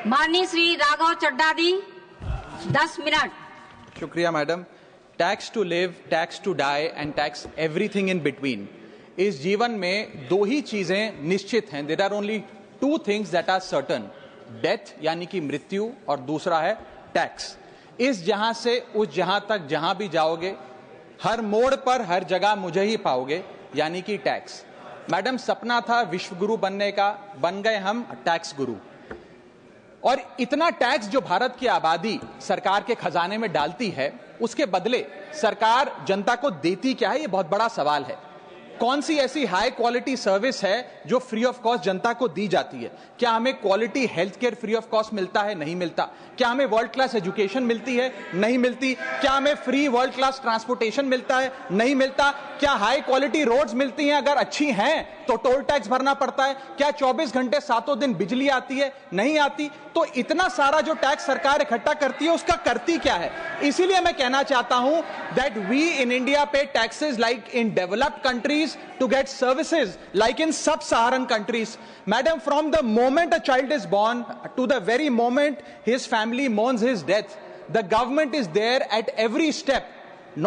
माननीय श्री राघव चड्ढा जी 10 मिनट। शुक्रिया madam. Tax to live, tax to die and tax everything in between. इस जीवन में दो ही चीजें निश्चित हैं। There are only two things that are certain, death यानी कि मृत्यु, और दूसरा है टैक्स। इस जहां से उस जहां तक जहां भी जाओगे, हर मोड़ पर हर जगह मुझे ही पाओगे, यानी कि टैक्स। मैडम, सपना था विश्व गुरु बनने का, बन गए हम टैक्स गुरु। और इतना टैक्स जो भारत की आबादी सरकार के खजाने में डालती है, उसके बदले सरकार जनता को देती क्या है, ये बहुत बड़ा सवाल है। कौन सी ऐसी हाई क्वालिटी सर्विस है जो फ्री ऑफ कॉस्ट जनता को दी जाती है? क्या हमें quality health care free of cost मिलता है? नहीं मिलता। क्या हमें वर्ल्ड क्लास एजुकेशन मिलती है? नहीं मिलती। क्या हमें फ्री वर्ल्ड क्लास ट्रांसपोर्टेशन मिलता है? नहीं मिलता। क्या हाई क्वालिटी रोड्स मिलती हैं? अगर अच्छी हैं तो टोल टैक्स भरना पड़ता है। क्या 24 घंटे सातों दिन बिजली आती है? नहीं आती। तो इतना सारा जो टैक्स सरकार इकट्ठा करती है, उसका करती क्या है? इसीलिए मैं कहना चाहता हूं दैट वी इन इंडिया पे taxes like in developed countries to get services like in sub-Saharan countries. Madam, from the moment a child is born to the very moment his family mourns his death, the government is there at every step,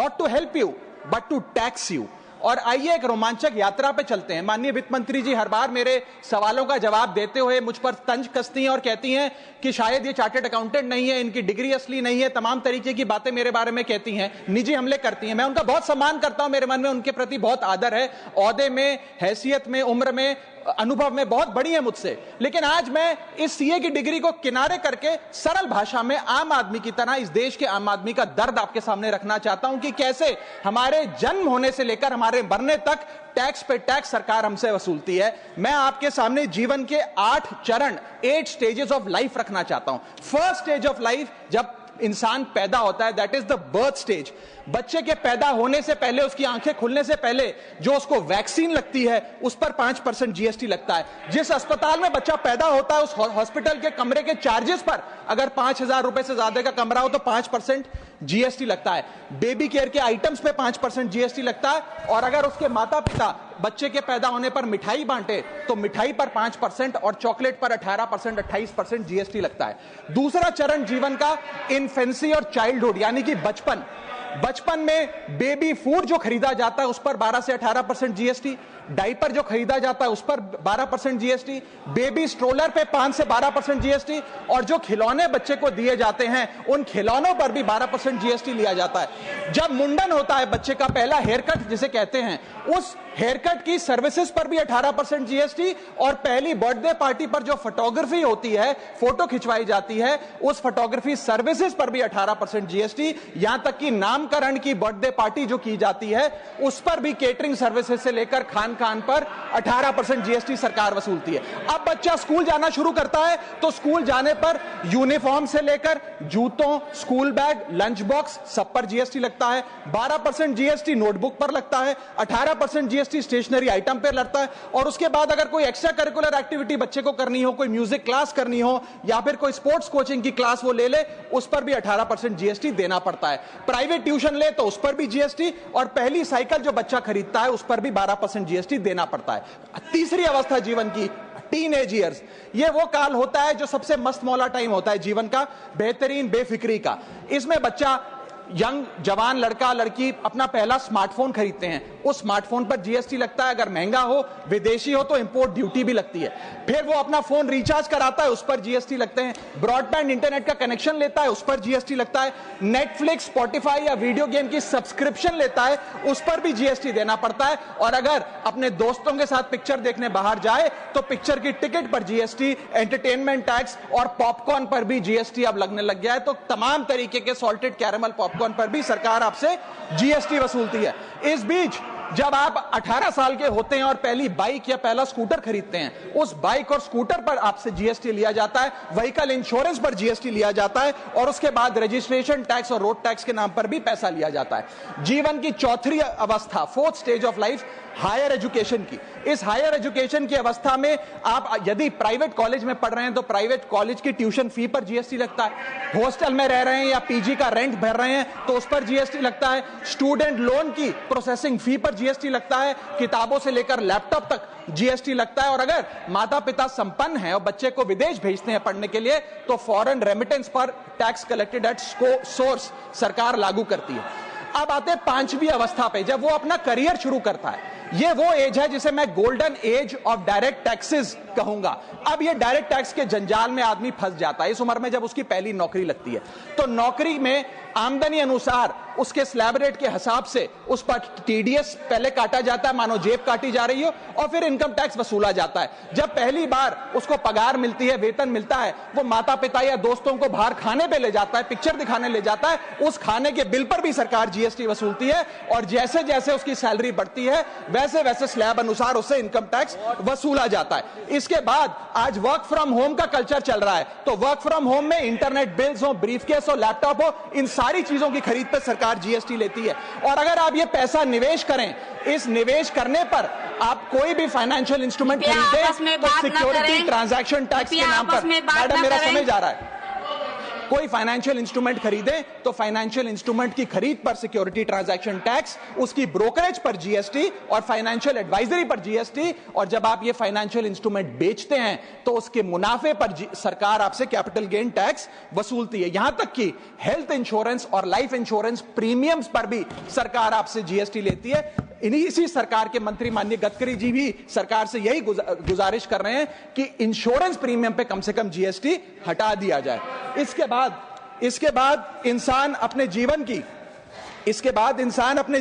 not to help you, but to tax you. और आइए एक रोमांचक यात्रा पे चलते हैं। माननीय वित्त मंत्री जी हर बार मेरे सवालों का जवाब देते हुए मुझ पर तंज कसती हैं और कहती हैं कि शायद ये चार्टर्ड अकाउंटेंट नहीं है, इनकी डिग्री असली नहीं है, तमाम तरीके की बातें मेरे बारे में कहती हैं, निजी हमले करती हैं। मैं उनका बहुत सम्मान करता हूं, मेरे मन में उनके प्रति बहुत आदर है। ओहदे में, हैसियत में, उम्र में, अनुभव में बहुत बड़ी है मुझसे। लेकिन आज मैं इस सीए की डिग्री को किनारे करके सरल भाषा में आम आदमी की तरह इस देश के आम आदमी का दर्द आपके सामने रखना चाहता हूं कि कैसे हमारे जन्म होने से लेकर हमारे मरने तक टैक्स पे टैक्स सरकार हमसे वसूलती है। मैं आपके सामने जीवन के 8 चरण, 8 स्टेजेस ऑफ लाइफ रखना चाहता हूं। फर्स्ट स्टेज ऑफ लाइफ, जब इंसान पैदा होता है, that is the birth stage. बच्चे के पैदा होने से पहले, उसकी आंखें खुलने से पहले जो उसको वैक्सीन लगती है, उस पर 5% जीएसटी लगता है। जिस अस्पताल में बच्चा पैदा होता है, उस हॉस्पिटल के कमरे के चार्जेस पर अगर 5,000 रुपए से ज्यादा का कमरा हो तो 5% जीएसटी लगता है। बेबी केयर के आइटम्स पे 5% जीएसटी लगता है। और अगर उसके माता पिता बच्चे के पैदा होने पर मिठाई बांटे तो मिठाई पर 5% और चॉकलेट पर 18%, 28% जीएसटी लगता है। दूसरा चरण जीवन का इन्फेंसी और चाइल्डहुड, यानी कि बचपन। बचपन में बेबी फूड जो खरीदा जाता है उस पर 12 से 18% जीएसटी, डाइपर जो खरीदा जाता है उस पर 12% जीएसटी, बेबी स्ट्रोलर पे 5 से 12% जीएसटी, और जो खिलौने बच्चे को दिए जाते हैं उन खिलौनों पर भी 12% जीएसटी लिया जाता है। जब मुंडन होता है बच्चे का, पहला हेयर कट जिसे कहते हैं, उस हेयर कट की सर्विसेज पर भी 18% जीएसटी, और पहली बर्थडे पार्टी पर जो फोटोग्राफी होती है, फोटो खिंचवाई जाती है, उस फोटोग्राफी सर्विसेज पर भी 18% जीएसटी। यहां तक कि नामकरण की बर्थडे पार्टी जो की जाती है उस पर भी केटरिंग सर्विसेज से लेकर खान पर 18% जीएसटी सरकार वसूलती है। अब बच्चा स्कूल जाना शुरू करता है तो स्कूल जाने पर यूनिफॉर्म से लेकर जूतों, स्कूल बैग, लंच बॉक्स, सब पर जीएसटी लगता है। 12% जीएसटी नोटबुक पर लगता है, 18% जीएसटी स्टेशनरी आइटम पर लगता है। और उसके बाद अगर कोई एक्स्ट्रा करिकुलर एक्टिविटी बच्चे को करनी हो, कोई म्यूजिक क्लास करनी हो या फिर कोई स्पोर्ट्स कोचिंग की क्लास वो ले ले, उस पर भी 18% जीएसटी देना पड़ता है। प्राइवेट ट्यूशन ले तो उस पर भी जीएसटी, और पहली साइकिल जो बच्चा खरीदता है उस पर भी 12% जीएसटी देना पड़ता है। तीसरी अवस्था जीवन की, टीनेज ईयर्स, ये वो काल होता है जो सबसे मस्त मौला टाइम होता है जीवन का, बेहतरीन बेफिक्री का। इसमें बच्चा, यंग जवान लड़का लड़की अपना पहला स्मार्टफोन खरीदते हैं। उस स्मार्टफोन पर जीएसटी लगता है, अगर महंगा हो, विदेशी हो तो इंपोर्ट ड्यूटी भी लगती है। फिर वो अपना फोन रिचार्ज कराता है, उस पर जीएसटी लगते हैं। ब्रॉडबैंड इंटरनेट का कनेक्शन लेता है, उस पर जीएसटी लगता है। नेटफ्लिक्स, स्पॉटिफाई या वीडियो गेम की सब्सक्रिप्शन लेता है, उस पर भी जीएसटी देना पड़ता है। और अगर अपने दोस्तों के साथ पिक्चर देखने बाहर जाए तो पिक्चर की टिकट पर जीएसटी, एंटरटेनमेंट टैक्स और पॉपकॉर्न पर भी जीएसटी अब लगने लग गया है। तो तमाम तरीके के सॉल्टेड कैरेमल पॉपकॉर्न पर भी सरकार आपसे जीएसटी वसूलती है। इस बीच जब आप 18 साल के होते हैं और पहली बाइक या पहला स्कूटर खरीदते हैं, उस बाइक और स्कूटर पर आपसे जीएसटी लिया जाता है, व्हीकल इंश्योरेंस पर जीएसटी लिया जाता है, और उसके बाद रजिस्ट्रेशन टैक्स और रोड टैक्स के नाम पर भी पैसा लिया जाता है। जीवन की चौथी अवस्था, fourth stage of life, higher education की। इस हायर एजुकेशन की अवस्था में आप यदि प्राइवेट कॉलेज में पढ़ रहे हैं तो प्राइवेट कॉलेज की ट्यूशन फी पर जीएसटी लगता है, हॉस्टल में रह रहे हैं या पीजी का रेंट भर रहे हैं तो उस पर जीएसटी लगता है, स्टूडेंट लोन की प्रोसेसिंग फी पर जीएसटी लगता है, किताबों से लेकर लैपटॉप तक जीएसटी लगता है, और अगर माता पिता संपन्न हैं और बच्चे को विदेश भेजते हैं पढ़ने के लिए तो फॉरेन रेमिटेंस पर टैक्स कलेक्टेड एट सोर्स सरकार लागू करती है। अब आते हैं पांचवी अवस्था पे, जब वो अपना करियर शुरू करता है। ये वो एज है जिसे मैं golden age of direct taxes कहूंगा। अब ये डायरेक्ट टैक्स के जंजाल में आदमी फंस जाता है इस उम्र में, जब उसकी पहली नौकरी लगती है। तो नौकरी में आमदनी अनुसार उसके स्लैब रेट के हिसाब से उस पर टीडीएस पहले काटा जाता है, मानो जेब काटी जा रही हो, और फिर इनकम टैक्स वसूला जाता है। जब पहली बार उसको पगार मिलती है, वेतन मिलता है, वो माता पिता या दोस्तों को बाहर खाने पे ले जाता है, पिक्चर दिखाने ले जाता है, उस खाने के बिल पर भी सरकार जीएसटी वसूलती है, और जैसे जैसे उसकी सैलरी बढ़ती है वैसे वैसे स्लैब अनुसार उससे इनकम टैक्स वसूला जाता है। इसके बाद आज वर्क फ्रॉम होम का कल्चर चल रहा है, तो वर्क फ्रॉम होम में इंटरनेट बिल्स हो, ब्रीफकेस हो, लैपटॉप हो, इन सारी चीजों की खरीद पर सरकार जीएसटी लेती है। और अगर आप ये पैसा निवेश करें, इस निवेश करने पर आप कोई भी फाइनेंशियल इंस्ट्रूमेंट खरीदें तो सिक्योरिटी ट्रांजैक्शन टैक्स के नाम पर, मैडम मेरा समझ आ रहा है, कोई फाइनेंशियल इंस्ट्रूमेंट खरीदे तो फाइनेंशियल इंस्ट्रूमेंट की खरीद पर सिक्योरिटी ट्रांजैक्शन टैक्स, उसकी ब्रोकरेज पर जीएसटी और फाइनेंशियल एडवाइजरी पर जीएसटी, और जब आप ये फाइनेंशियल इंस्ट्रूमेंट बेचते हैं तो उसके मुनाफे पर सरकार आपसे कैपिटल गेन टैक्स वसूलती है। यहां तक कि हेल्थ इंश्योरेंस और लाइफ इंश्योरेंस प्रीमियम्स पर भी सरकार आपसे जीएसटी लेती है। इसी सरकार के मंत्री माननीय गडकरी जी भी सरकार से यही गुजारिश कर रहे हैं कि इंश्योरेंस प्रीमियम पे कम से कम जीएसटी हटा दिया जाए। इसके बाद इंसान अपने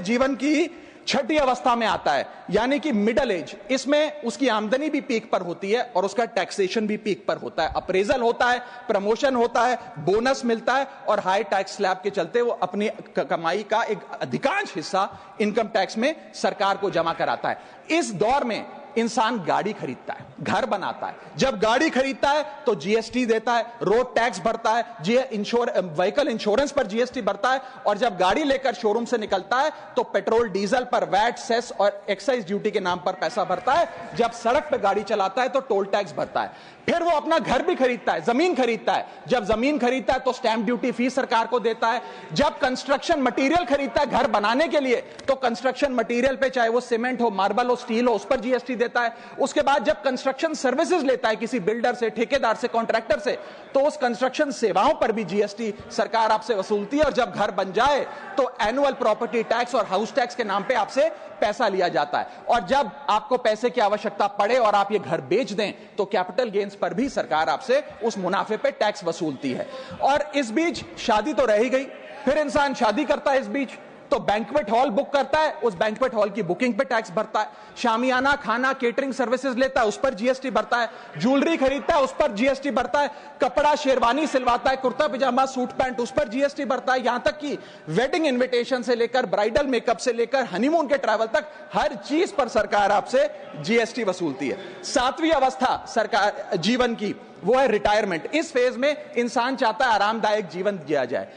जीवन की छठी अवस्था में आता है, यानी कि मिडिल एज। इसमें उसकी आमदनी भी पीक पर होती है और उसका टैक्सेशन भी पीक पर होता है, अप्रेजल होता है, प्रमोशन होता है, बोनस मिलता है, और हाई टैक्स स्लैब के चलते वो अपनी कमाई का एक अधिकांश हिस्सा इनकम टैक्स में सरकार को जमा कराता है। इस दौर में इंसान गाड़ी खरीदता है, घर बनाता है। जब गाड़ी खरीदता है तो जीएसटी देता है, रोड टैक्स भरता है, व्हीकल इंश्योरेंस पर जीएसटी भरता है, और जब गाड़ी लेकर शोरूम से निकलता है तो पेट्रोल डीजल पर वैट, सेस और एक्साइज ड्यूटी के नाम पर पैसा भरता है। जब सड़क पर गाड़ी चलाता है तो टोल टैक्स भरता है। फिर वो अपना घर भी खरीदता है, जमीन खरीदता है। जब जमीन खरीदता है तो स्टैंप ड्यूटी फीस सरकार को देता है। जब कंस्ट्रक्शन मटेरियल खरीदता है घर बनाने के लिए तो कंस्ट्रक्शन मटेरियल पे, चाहे वो सीमेंट हो, मार्बल हो, स्टील हो, उस पर जीएसटी देता है। उसके बाद जब कंस्ट्रक्शन सर्विसेज लेता है किसी बिल्डर से, ठेकेदार से, कॉन्ट्रैक्टर से, तो उस कंस्ट्रक्शन सेवाओं पर भी जीएसटी सरकार आपसे वसूलती है। और जब घर बन जाए तो एनुअल प्रॉपर्टी टैक्स और हाउस टैक्स के नाम पे आपसे पैसा लिया जाता है। और जब आपको पैसे की आवश्यकता पड़े और आप ये घर बेच दें तो कैपिटल गेन्स पर भी सरकार आपसे उस मुनाफे पे टैक्स वसूलती है। और इस बीच शादी तो रह ही गई, फिर इंसान शादी करता है, इस बीच तो बैंक्वेट हॉल बुक करता है, उस बैंक्वेट हॉल की बुकिंग पे टैक्स भरता है। शामियाना, खाना, केटरिंग सर्विसेज लेता है, उस पर जीएसटी भरता है। ज्वेलरी खरीदता है, उस पर जीएसटी भरता है। कपड़ा, शेरवानी सिलवाता है, कुर्ता पजामा, सूट पैंट, उस पर जीएसटी भरता है। यहां तक कि वेडिंग इन्विटेशन से लेकर, ब्राइडल मेकअप से लेकर, हनीमून के ट्रैवल तक हर चीज पर सरकार आपसे जीएसटी वसूलती है। सातवीं अवस्था सरकार जीवन की वो है रिटायरमेंट। इस फेज में इंसान चाहता है आरामदायक जीवन जिया जाए,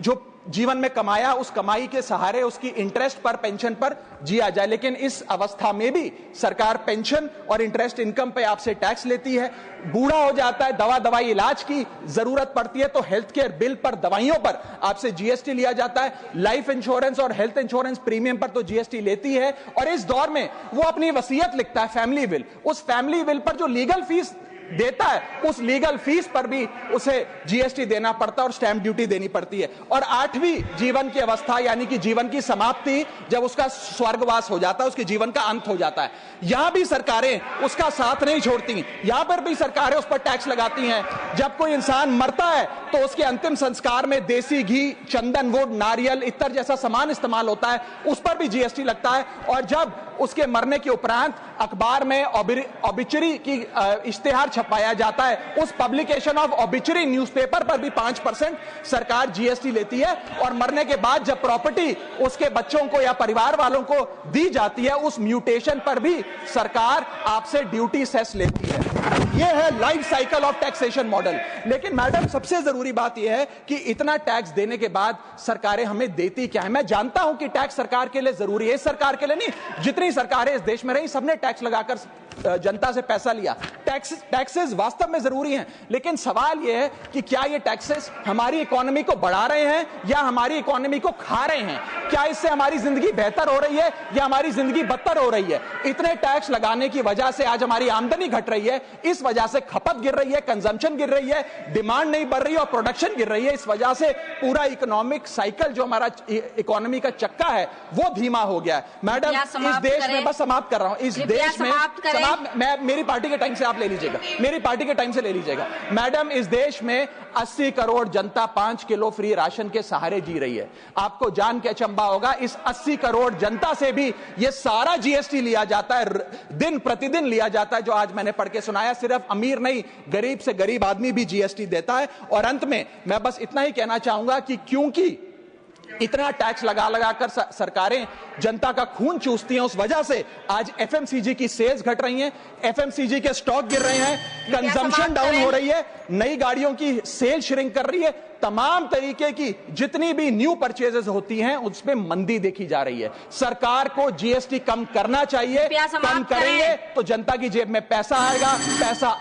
जो जीवन में कमाया उस कमाई के सहारे उसकी इंटरेस्ट पर, पेंशन पर जिया जाए। लेकिन इस अवस्था में भी सरकार पेंशन और इंटरेस्ट इनकम पे आपसे टैक्स लेती है। बूढ़ा हो जाता है, दवाई इलाज की जरूरत पड़ती है तो हेल्थ केयर बिल पर, दवाइयों पर आपसे जीएसटी लिया जाता है। लाइफ इंश्योरेंस और हेल्थ इंश्योरेंस प्रीमियम पर तो जीएसटी लेती है। और इस दौर में वो अपनी वसीयत लिखता है, फैमिली विल। उस फैमिली विल पर जो लीगल फीस देता है उस लीगल फीस पर भी उसे जीएसटी देना पड़ता है और स्टैंप ड्यूटी देनी पड़ती है। और आठवीं जीवन की अवस्था, यानी कि जीवन की समाप्ति, जब उसका स्वर्गवास हो जाता है, उसके जीवन का अंत हो जाता है, यहां भी सरकारें उसका साथ नहीं छोड़ती। यहां पर भी सरकारें उस पर टैक्स लगाती हैं। जब कोई इंसान मरता है तो उसके अंतिम संस्कार में देसी घी, चंदन वुड, नारियल, इत्तर जैसा सामान इस्तेमाल होता है, उस पर भी जीएसटी लगता है। और जब उसके मरने के उपरांत अखबार में ऑबिचरी की इश्तेहार छपाया जाता है, उस पब्लिकेशन ऑफ ऑबिचरी न्यूज़पेपर पर भी 5% सरकार जीएसटी लेती है। और मरने के बाद जब प्रॉपर्टी उसके बच्चों को या परिवार वालों को दी जाती है, उस म्यूटेशन पर भी सरकार आपसे ड्यूटी सेस लेती है। ये है life cycle of taxation model. लेकिन मैडम सबसे जरूरी बात यह है कि इतना टैक्स देने के बाद सरकारें हमें देती क्या है। मैं जानता हूं कि टैक्स सरकार के लिए जरूरी है, इस सरकार के लिए नहीं, जितनी सरकारें इस देश में रही सबने टैक्स लगाकर जनता से पैसा लिया। टैक्सेस वास्तव में जरूरी हैं, लेकिन सवाल यह है कि क्या ये टैक्सेस हमारी इकोनॉमी को बढ़ा रहे हैं या हमारी इकोनॉमी को खा रहे हैं? क्या इससे हमारी जिंदगी बेहतर हो रही है या हमारी जिंदगी बदतर हो रही है? इतने टैक्स लगाने की वजह से आज हमारी आमदनी घट रही है, इस वजह से खपत गिर रही है, कंजम्पशन गिर रही है, डिमांड नहीं बढ़ रही है और प्रोडक्शन गिर रही है। इस वजह से पूरा इकोनॉमिक साइकिल जो हमारा इकोनॉमी का चक्का है वो धीमा हो गया है। मैडम इस देश में, बस समाप्त कर रहा हूं, इस देश में मैं मेरी पार्टी के टाइम से आप ले लीजिएगा, मेरी पार्टी के टाइम से ले लीजिएगा। मैडम इस देश में 80 करोड़ जनता 5 किलो फ्री राशन के सहारे जी रही है। आपको जान के अचंभा होगा, इस 80 करोड़ जनता से भी ये सारा जीएसटी लिया जाता है, दिन प्रतिदिन लिया जाता है, जो आज मैंने पढ़ के सुनाया। सिर्फ अमीर नहीं, गरीब से गरीब आदमी भी जीएसटी देता है। और अंत में मैं बस इतना ही कहना चाहूंगा कि क्योंकि इतना टैक्स लगा लगाकर सरकारें जनता का खून चूसती हैं, उस वजह से आज एफएमसीजी की सेल्स घट रही हैं, एफएमसीजी के स्टॉक गिर रहे हैं, कंजम्पशन डाउन हो रही है, नई गाड़ियों की सेल श्रिंक कर रही है, तमाम तरीके की जितनी भी न्यू परचेजेस होती हैं उसमें मंदी देखी जा रही है। सरकार को जीएसटी कम करना चाहिए, कम करेंगे तो जनता की जेब में पैसा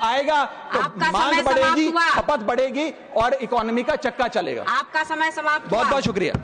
आएगा तो मांग बढ़ेगी, खपत बढ़ेगी और इकोनॉमी का चक्का चलेगा। आपका समय समाप्त। बहुत बहुत शुक्रिया।